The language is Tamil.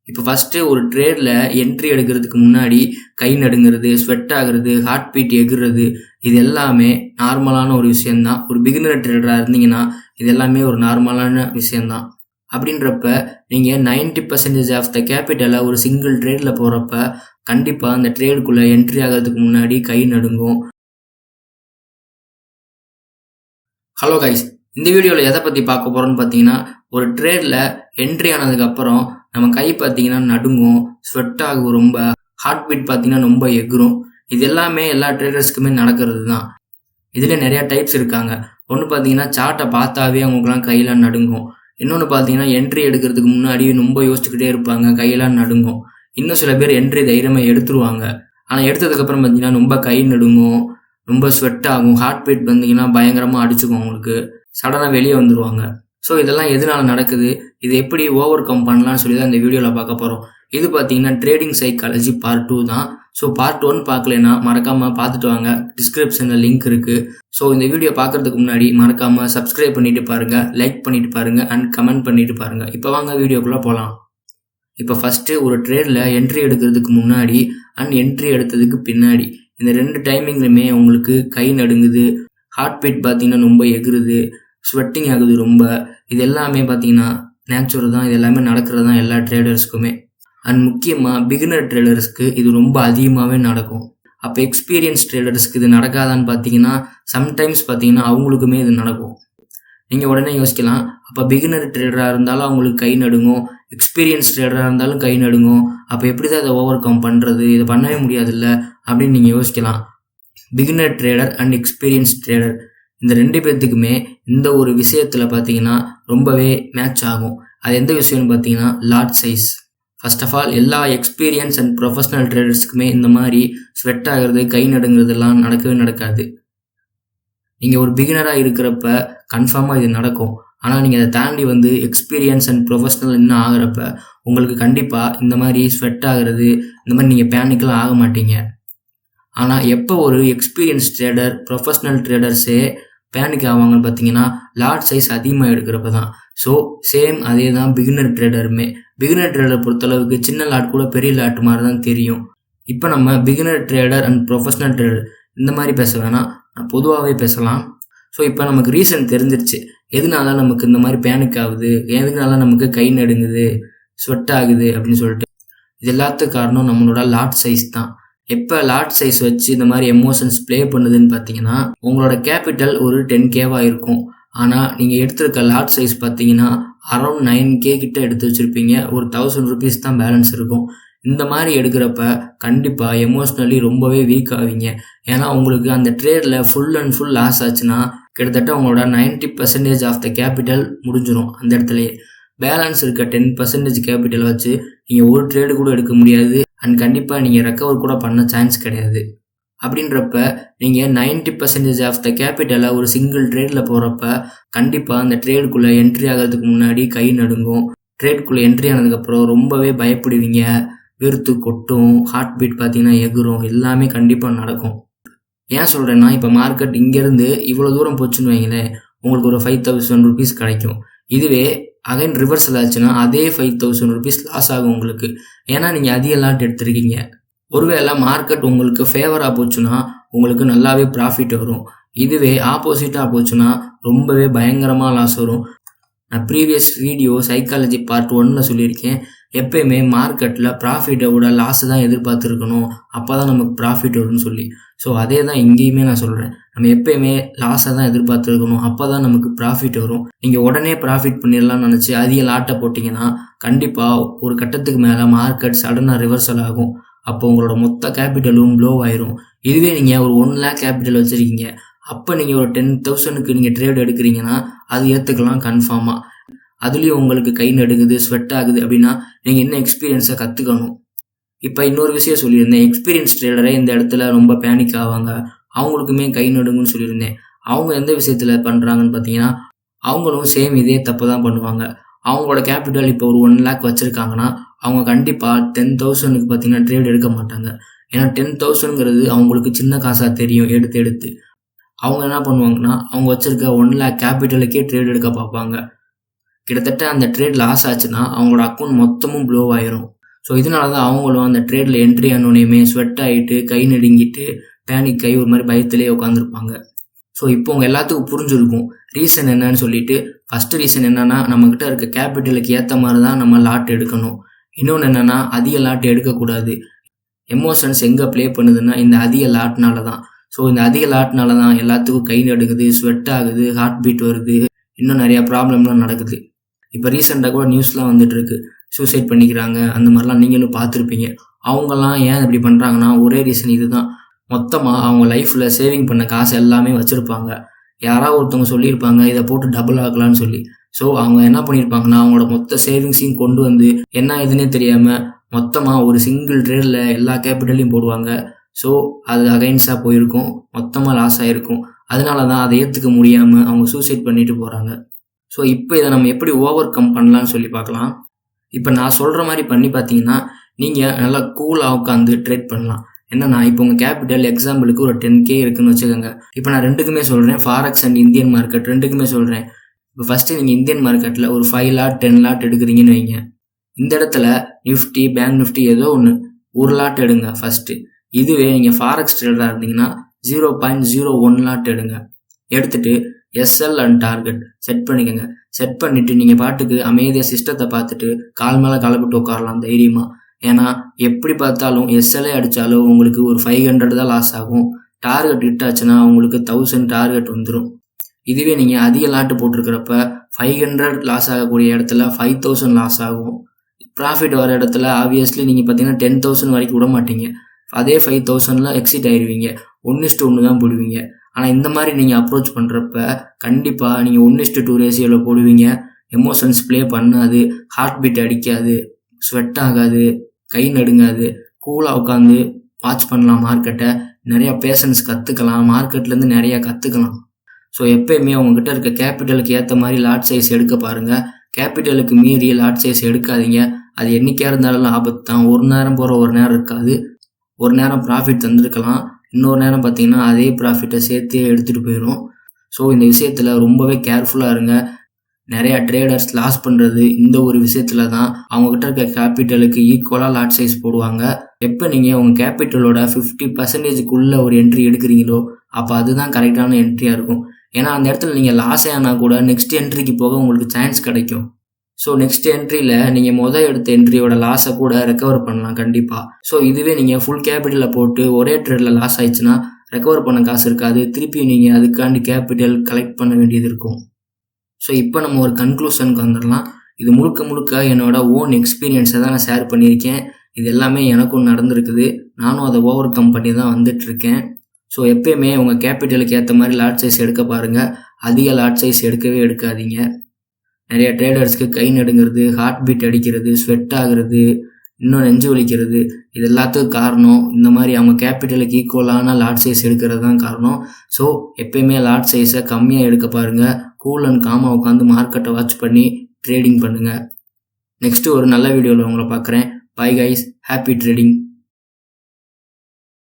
இப்போ ஃபஸ்ட்டு ஒரு ட்ரேடில் என்ட்ரி எடுக்கிறதுக்கு முன்னாடி கை நடுங்கிறது, ஸ்வெட் ஆகுறது, ஹார்ட் பீட் எகுறது, இது எல்லாமே நார்மலான ஒரு விஷயந்தான். ஒரு பிகினர் ட்ரேடராக இருந்தீங்கன்னா இது எல்லாமே ஒரு நார்மலான விஷயந்தான். அப்படின்றப்ப நீங்கள் 90% ஆஃப் த கேபிட்டலை ஒரு சிங்கிள் ட்ரேடில் போகிறப்ப கண்டிப்பாக அந்த ட்ரேடுக்குள்ளே என்ட்ரி ஆகிறதுக்கு முன்னாடி கை நடுங்கும். ஹலோ கைஸ், இந்த வீடியோவில் எதை பற்றி பார்க்க போகிறோன்னு பார்த்தீங்கன்னா, ஒரு ட்ரேடில் என்ட்ரி ஆனதுக்கப்புறம் நம்ம கை பார்த்தீங்கன்னா நடுங்கும், ஸ்வெட் ஆகும், ரொம்ப ஹார்ட் பீட் பார்த்தீங்கன்னா ரொம்ப எகுரும். இது எல்லாமே எல்லா ட்ரேடர்ஸ்க்குமே நடக்கிறது தான். இதில் நிறையா டைப்ஸ் இருக்காங்க. ஒன்று பார்த்தீங்கன்னா சார்ட்டை பார்த்தாவே அவங்களுக்குலாம் கையெல்லாம் நடுங்கும். இன்னொன்று பார்த்தீங்கன்னா என்ட்ரி எடுக்கிறதுக்கு முன்னாடி ரொம்ப யோசிச்சுக்கிட்டே இருப்பாங்க, கையெல்லாம் நடுங்கும். இன்னும் சில பேர் என்ட்ரி தைரியமாக எடுத்துருவாங்க. ஆனால் எடுத்ததுக்கப்புறம் பார்த்தீங்கன்னா ரொம்ப கை நடுங்கும், ரொம்ப ஸ்வெட் ஆகும், ஹார்ட் பீட் பார்த்தீங்கன்னா பயங்கரமாக அடிச்சுக்கும், அவங்களுக்கு சடனாக வெளியே வந்துடுவாங்க. ஸோ இதெல்லாம் எதனால் நடக்குது, இது எப்படி ஓவர் கம் பண்ணலான்னு சொல்லி தான் இந்த வீடியோவில் பார்க்க போகிறோம். இது பார்த்தீங்கன்னா ட்ரேடிங் சைக்காலஜி பார்ட் 2 தான். ஸோ பார்ட் 1 பார்க்கலன்னா மறக்காமல் பார்த்துட்டு வாங்க, டிஸ்கிரிப்ஷனில் லிங்க் இருக்குது. ஸோ இந்த வீடியோ பார்க்குறதுக்கு முன்னாடி மறக்காமல் சப்ஸ்கிரைப் பண்ணிவிட்டு பாருங்கள், லைக் பண்ணிவிட்டு பாருங்கள் அண்ட் கமெண்ட் பண்ணிவிட்டு பாருங்கள். இப்போ வாங்க வீடியோக்குள்ளே போகலாம். இப்போ ஃபஸ்ட்டு ஒரு ட்ரேடில் என்ட்ரி எடுக்கிறதுக்கு முன்னாடி அண்ட் என்ட்ரி எடுத்ததுக்கு பின்னாடி இந்த 2 டைமிங்லையுமே உங்களுக்கு கை நடுங்குது, ஹார்ட் பீட் பார்த்தீங்கன்னா ரொம்ப எகுறுது, ஸ்வெட்டிங் ஆகுது ரொம்ப. இது எல்லாமே பார்த்தீங்கன்னா நேச்சுரல் தான். இது எல்லாமே நடக்கிறது தான் எல்லா ட்ரேடர்ஸ்க்குமே. அண்ட் முக்கியமாக பிகினர் ட்ரேடர்ஸ்க்கு இது ரொம்ப அதிகமாகவே நடக்கும். அப்போ எக்ஸ்பீரியன்ஸ் ட்ரேடர்ஸ்க்கு இது நடக்காதான்னு பார்த்தீங்கன்னா சம்டைம்ஸ் பார்த்தீங்கன்னா அவங்களுக்குமே இது நடக்கும். நீங்கள் உடனே யோசிக்கலாம், அப்போ பிகினர் ட்ரேடராக இருந்தாலும் அவங்களுக்கு கை நடுங்கும், எக்ஸ்பீரியன்ஸ் ட்ரேடராக இருந்தாலும் கை நடுங்கும், அப்போ எப்படி தான் இதை ஓவர் கம் பண்ணுறது, இதை பண்ணவே முடியாதுல்ல அப்படின்னு நீங்கள் யோசிக்கலாம். Beginner trader and experience trader இந்த 2 பேர்த்துக்குமே இந்த ஒரு விஷயத்தில் பார்த்தீங்கன்னா ரொம்பவே மேட்ச் ஆகும். அது எந்த விஷயம்னு பார்த்தீங்கன்னா lot size. First of all எல்லா எக்ஸ்பீரியன்ஸ் அண்ட் ப்ரொஃபஷனல் ட்ரேடர்ஸ்க்குமே இந்த மாதிரி ஸ்வெட் ஆகிறது, கை நடுங்கிறதுலாம் நடக்கவே நடக்காது. நீங்கள் ஒரு பிகினராக இருக்கிறப்ப கன்ஃபார்மாக இது நடக்கும். ஆனால் நீங்கள் அதை தாண்டி எக்ஸ்பீரியன்ஸ் அண்ட் ப்ரொஃபஷனல் இன்னும் ஆகிறப்ப உங்களுக்கு கண்டிப்பாக இந்த மாதிரி ஸ்வெட் ஆகிறது, இந்த மாதிரி நீங்கள் பேனிக்கெலாம் ஆக மாட்டீங்க. ஆனால் எப்போ ஒரு எக்ஸ்பீரியன்ஸ் ட்ரேடர், ப்ரொஃபஷனல் ட்ரேடர்ஸே பேனிக் ஆவாங்கன்னு பார்த்தீங்கன்னா லாட் சைஸ் அதிகமாக எடுக்கிறப்ப தான். ஸோ சேம் அதே தான் பிகினர் ட்ரேடருமே. பிகினர் ட்ரேடர் பொறுத்தளவுக்கு சின்ன லாட் கூட பெரிய லாட் மாதிரி தான் தெரியும். இப்போ நம்ம beginner trader and professional trader இந்த மாதிரி பேச வேணாம், பொதுவாகவே பேசலாம். ஸோ இப்போ நமக்கு ரீசன் தெரிஞ்சிருச்சு, எதனால நமக்கு இந்த மாதிரி பேனிக் ஆகுது, எதனால நமக்கு கை நடுங்குது, ஸ்வெட் ஆகுது அப்படின்னு சொல்லிட்டு. இது எல்லாத்துக்கும் காரணம் நம்மளோட லாட் சைஸ் தான். எப்போ லாட் சைஸ் வச்சு இந்த மாதிரி எமோஷன்ஸ் ப்ளே பண்ணுதுன்னு பார்த்தீங்கன்னா உங்களோட கேபிட்டல் ஒரு 10K இருக்கும். ஆனால் நீங்கள் எடுத்திருக்க லாட் சைஸ் பார்த்தீங்கன்னா அரௌண்ட் 9K கிட்ட எடுத்து வச்சுருப்பீங்க, ஒரு 1000 rupees தான் பேலன்ஸ் இருக்கும். இந்த மாதிரி எடுக்கிறப்ப கண்டிப்பாக எமோஷ்னலி ரொம்பவே வீக் ஆவீங்க. ஏன்னா உங்களுக்கு அந்த ட்ரேடில் ஃபுல் அண்ட் ஃபுல் லாஸ் ஆச்சுன்னா கிட்டத்தட்ட உங்களோட 90% ஆஃப் த கேபிட்டல் முடிஞ்சிடும். அந்த இடத்துலையே பேலன்ஸ் இருக்க 10% கேபிட்டல் வச்சு நீங்கள் ஒரு ட்ரேடு கூட எடுக்க முடியாது அண்ட் கண்டிப்பாக நீங்கள் ரெக்கவர் கூட பண்ண சான்ஸ் கிடையாது. அப்படின்றப்ப நீங்கள் 90% ஆஃப் த கேபிட்டலை ஒரு சிங்கிள் ட்ரேடில் போகிறப்ப கண்டிப்பாக அந்த ட்ரேடுக்குள்ளே என்ட்ரி ஆகிறதுக்கு முன்னாடி கை நடுங்கும். ட்ரேடுக்குள்ளே என்ட்ரி ஆனதுக்கப்புறம் ரொம்பவே பயப்படுவீங்க, வெறுத்து கொட்டும், ஹார்ட் பீட் பார்த்தீங்கன்னா எகுரும், எல்லாமே கண்டிப்பாக நடக்கும். ஏன் சொல்கிறேன்னா, இப்போ மார்க்கெட் இங்கேருந்து இவ்வளோ தூரம் போச்சுன்னு வைங்களேன், உங்களுக்கு ஒரு 5000 rupees கிடைக்கும். இதுவே அகைன் ரிவர்சல் ஆச்சுன்னா அதே 5000 rupees லாஸ் ஆகும் உங்களுக்கு. ஏன்னா நீங்கள் அதிக லாட் எடுத்திருக்கீங்க. ஒருவேளை மார்க்கெட் உங்களுக்கு ஃபேவராக போச்சுன்னா உங்களுக்கு நல்லாவே ப்ராஃபிட் வரும். இதுவே ஆப்போசிட்டாக போச்சுன்னா ரொம்பவே பயங்கரமாக லாஸ் வரும். நான் ப்ரீவியஸ் வீடியோ சைக்காலஜி பார்ட் 1 சொல்லியிருக்கேன், எப்பயுமே மார்க்கெட்டில் ப்ராஃபிட்டை விட லாஸ் தான் எதிர்பார்த்துருக்கணும், அப்போ தான் நமக்கு ப்ராஃபிட் வரும்னு சொல்லி. ஸோ அதே தான் இங்கேயுமே நான் சொல்கிறேன், நம்ம எப்பயுமே லாஸை தான் எதிர்பார்த்துருக்கணும், அப்போ தான் நமக்கு ப்ராஃபிட் வரும். நீங்கள் உடனே ப்ராஃபிட் பண்ணிடலாம்னு நினச்சி அதிக லாட்டை போட்டிங்கன்னா கண்டிப்பாக ஒரு கட்டத்துக்கு மேலே மார்க்கெட் சடனாக ரிவர்சல் ஆகும். அப்போ உங்களோட மொத்த கேபிட்டலும் ப்ளோ ஆயிரும். இதுவே நீங்கள் ஒரு 1 lakh கேபிட்டல் வச்சுருக்கீங்க, அப்போ நீங்கள் ஒரு 10,000க்கு நீங்கள் ட்ரேட் எடுக்கிறீங்கன்னா அது ஏற்றுக்கலாம் கன்ஃபார்மாக. அதுலேயும் உங்களுக்கு கை நடுங்குது, ஸ்வெட் ஆகுது அப்படின்னா நீங்கள் இன்னும் எக்ஸ்பீரியன்ஸை கற்றுக்கணும். இப்போ இன்னொரு விஷயம் சொல்லியிருந்தேன், எக்ஸ்பீரியன்ஸ் ட்ரேடரே இந்த இடத்துல ரொம்ப பேனிக் ஆவாங்க, அவங்களுக்குமே கை நடுங்குன்னு சொல்லியிருந்தேன். அவங்க எந்த விஷயத்தில் பண்ணுறாங்கன்னு பார்த்தீங்கன்னா அவங்களும் சேம் இதே தப்பு தான் பண்ணுவாங்க. அவங்களோட கேபிட்டல் இப்போ ஒரு 1 lakh வச்சுருக்காங்கன்னா அவங்க கண்டிப்பாக 10,000க்கு பார்த்தீங்கன்னா ட்ரேட் எடுக்க மாட்டாங்க. ஏன்னா 10,000ங்கிறது அவங்களுக்கு சின்ன காசாக தெரியும். எடுத்து அவங்க என்ன பண்ணுவாங்கன்னா அவங்க வச்சுருக்க 1 lakh கேபிட்டலுக்கே ட்ரேட் எடுக்க பார்ப்பாங்க. கிட்டத்தட்ட அந்த ட்ரேட் லாஸ் ஆச்சுன்னா அவங்களோட அக்கௌண்ட் மொத்தமும் ப்ளோ ஆயிரும். ஸோ இதனால தான் அவங்களும் அந்த ட்ரேடில் என்ட்ரி ஆனோடனேயுமே ஸ்வெட் ஆகிட்டு கை நடுங்கிட்டு பேனிக் ஆகி ஒரு மாதிரி பயத்திலே உட்காந்துருப்பாங்க. ஸோ இப்போ உங்கள் எல்லாத்துக்கும் புரிஞ்சிருக்கும் ரீசன் என்னன்னு சொல்லிட்டு. ஃபஸ்ட்டு ரீசன் என்னன்னா, நம்மக்கிட்ட இருக்க கேபிட்டலுக்கு ஏற்ற மாதிரி தான் நம்ம லாட் எடுக்கணும். இன்னொன்று என்னென்னா, அதிக லாட் எடுக்கக்கூடாது. எமோஷன்ஸ் எங்கே ப்ளே பண்ணுதுன்னா இந்த அதிக லாட்னால தான். ஸோ இந்த அதிக லாட்னால தான் எல்லாத்துக்கும் கை நடுங்குது, ஸ்வெட் ஆகுது, ஹார்ட் பீட் வருது, இன்னும் நிறையா ப்ராப்ளம்லாம் நடக்குது. இப்போ ரீசெண்டாக கூட நியூஸ்லாம் வந்துட்டு இருக்கு, சூசைட் பண்ணிக்கிறாங்க, அந்த மாதிரிலாம் நீங்களும் பார்த்துருப்பீங்க. அவங்கெல்லாம் ஏன் இப்படி பண்ணுறாங்கன்னா ஒரே ரீசன் இது தான். மொத்தமாக அவங்க லைஃப்பில் சேவிங் பண்ண காசு எல்லாமே வச்சுருப்பாங்க. யாராவது ஒருத்தவங்க சொல்லியிருப்பாங்க இதை போட்டு டபுள் ஆகலான்னு சொல்லி. ஸோ அவங்க என்ன பண்ணியிருப்பாங்கன்னா அவங்களோட மொத்த சேவிங்ஸையும் கொண்டு வந்து என்ன இதுன்னே தெரியாமல் மொத்தமாக ஒரு சிங்கிள் ட்ரேடில் எல்லா கேபிட்டலையும் போடுவாங்க. ஸோ அது அகைன்ஸ்டாக போயிருக்கும், மொத்தமாக லாஸ் ஆகிருக்கும். அதனால தான் அதை ஏற்றுக்க முடியாமல் அவங்க சூசைட் பண்ணிட்டு போகிறாங்க. ஸோ இப்போ இதை நம்ம எப்படி ஓவர் கம் பண்ணலான்னு சொல்லி பார்க்கலாம். இப்போ நான் சொல்கிற மாதிரி பண்ணி பார்த்தீங்கன்னா நீங்கள் நல்லா கூலாக உட்காந்து ட்ரேட் பண்ணலாம். என்னன்னா, இப்போ உங்கள் கேபிட்டல் எக்ஸாம்பிளுக்கு ஒரு 10K இருக்குன்னு வச்சுக்கோங்க. இப்போ நான் ரெண்டுக்குமே சொல்கிறேன், ஃபாரெக்ஸ் அண்ட் இந்தியன் மார்க்கெட் ரெண்டுக்குமே சொல்கிறேன். இப்போ ஃபஸ்ட்டு நீங்கள் இந்தியன் மார்க்கெட்டில் ஒரு 5 லாட் 10 லாட் எடுக்கிறீங்கன்னு வைங்க. இந்த இடத்துல நிஃப்டி, பேங்க் நிஃப்டி ஏதோ ஒன்று ஒரு லாட் எடுங்க ஃபஸ்ட்டு. இதுவே நீங்கள் ஃபாரெக்ஸ் ட்ரேடராக இருந்தீங்கன்னா 0.01 லாட் எடுங்க. எடுத்துகிட்டு எஸ்எல் அண்ட் டார்கெட் செட் பண்ணிக்கோங்க. செட் பண்ணிவிட்டு நீங்கள் பாட்டுக்கு அமைதியாக சிஸ்டத்தை பார்த்துட்டு கால் மேலே காலப்பட்டு உட்காரலாம் தைரியமாக. ஏன்னா எப்படி பார்த்தாலும் எஸ்எல்ஏ அடித்தாலும் உங்களுக்கு ஒரு 500 தான் லாஸ் ஆகும். டார்கெட் ஹிட் ஆச்சுன்னா உங்களுக்கு 1000 டார்கெட் வந்துடும். இதுவே நீங்கள் அதிக லாட்டு போட்டிருக்கிறப்ப 500 லாஸ் ஆகக்கூடிய இடத்துல 5000 லாஸ் ஆகும். ப்ராஃபிட் வர இடத்துல ஆப்வியஸ்லி நீங்கள் பார்த்தீங்கன்னா 10,000 வரைக்கும் விட மாட்டீங்க. அதே 5,000ல எக்ஸிட் ஆயிடுவீங்க. 1:1 தான் போடுவீங்க. ஆனால் இந்த மாதிரி நீங்கள் அப்ரோச் பண்ணுறப்ப கண்டிப்பாக நீங்கள் 1:2 ரேஷியோவில் போடுவீங்க. எமோஷன்ஸ் ப்ளே பண்ணாது, ஹார்ட் பீட் அடிக்காது, ஸ்வெட் ஆகாது, கை நடுங்காது, கூலாக உட்காந்து வாட்ச் பண்ணலாம் மார்க்கெட்டை. நிறையா பேஷன்ஸ் கற்றுக்கலாம், மார்க்கெட்லேருந்து நிறையா கற்றுக்கலாம். ஸோ எப்போயுமே உங்ககிட்ட இருக்க கேபிட்டலுக்கு ஏற்ற மாதிரி லாட் சைஸ் எடுக்க பாருங்கள். கேபிட்டலுக்கு மீறி லாட் சைஸ் எடுக்காதீங்க. அது என்றைக்கா இருந்தாலும் ஆபத்து தான். ஒரு நேரம் போகிற ஒரு நேரம் இருக்காது. ஒரு நேரம் ப்ராஃபிட் தந்துருக்கலாம், இன்னொரு நேரம் பார்த்தீங்கன்னா அதே ப்ராஃபிட்டை சேர்த்து எடுத்துகிட்டு போயிடும். ஸோ இந்த விஷயத்தில் ரொம்பவே கேர்ஃபுல்லாக இருங்க. நிறையா ட்ரேடர்ஸ் லாஸ் பண்ணுறது இந்த ஒரு விஷயத்தில் தான். அவங்கக்கிட்ட இருக்க கேபிட்டலுக்கு ஈக்குவலாக லாட் சைஸ் போடுவாங்க. எப்போ நீங்கள் உங்கள் கேபிட்டலோட 50%க்குள்ளே ஒரு என்ட்ரி எடுக்கிறீங்களோ அப்போ அதுதான் கரெக்டான என்ட்ரியாக இருக்கும். ஏன்னா அந்த இடத்துல நீங்கள் லாஸே ஆனால் கூட நெக்ஸ்ட் என்ட்ரிக்கு போக உங்களுக்கு சான்ஸ் கிடைக்கும். ஸோ நெக்ஸ்ட் என்ட்ரியில் நீங்கள் எடுத்த என்ட்ரியோட லாஸை கூட ரெக்கவர் பண்ணலாம் கண்டிப்பாக. ஸோ இதுவே நீங்கள் ஃபுல் கேபிட்டலில் போட்டு ஒரே ட்ரேடில் லாஸ் ஆயிடுச்சுன்னா ரெக்கவர் பண்ண காசு இருக்காது. திருப்பி நீங்கள் அதுக்காண்டி கேபிட்டல் கலெக்ட் பண்ண வேண்டியது இருக்கும். ஸோ இப்போ நம்ம ஒரு கன்க்ளூஷனுக்கு வந்துடலாம். இது முழுக்க முழுக்க என்னோட ஓன் எக்ஸ்பீரியன்ஸை தான் நான் ஷேர் பண்ணியிருக்கேன். இது எல்லாமே எனக்கும் நடந்திருக்குது. நானும் அதை ஓவர் கம் பண்ணி தான் வந்துட்டுருக்கேன். ஸோ எப்பயுமே உங்கள் கேபிட்டலுக்கு ஏற்ற மாதிரி லாட் சைஸ் எடுக்க பாருங்கள். அதிக லாட் சைஸ் எடுக்கவே எடுக்காதீங்க. நிறைய ட்ரேடர்ஸ்க்கு கை நடுங்கிறது, ஹார்ட் பீட் அடிக்கிறது, ஸ்வெட் ஆகுறது, இன்னும் நெஞ்சு வலிக்கிறது, இது எல்லாத்துக்கும் காரணம் இந்த மாதிரி அவங்க கேபிட்டலுக்கு ஈக்குவலான லாட் சைஸ் எடுக்கிறது தான் காரணம். ஸோ எப்பயுமே லாட் சைஸை கம்மியாக எடுக்க பாருங்கள். கூல் அண்ட் காமாக உட்காந்து மார்க்கெட்டை வாட்ச் பண்ணி ட்ரேடிங் பண்ணுங்கள். நெக்ஸ்ட்டு ஒரு நல்ல வீடியோவில் உங்களை பார்க்குறேன். Bye guys, happy trading.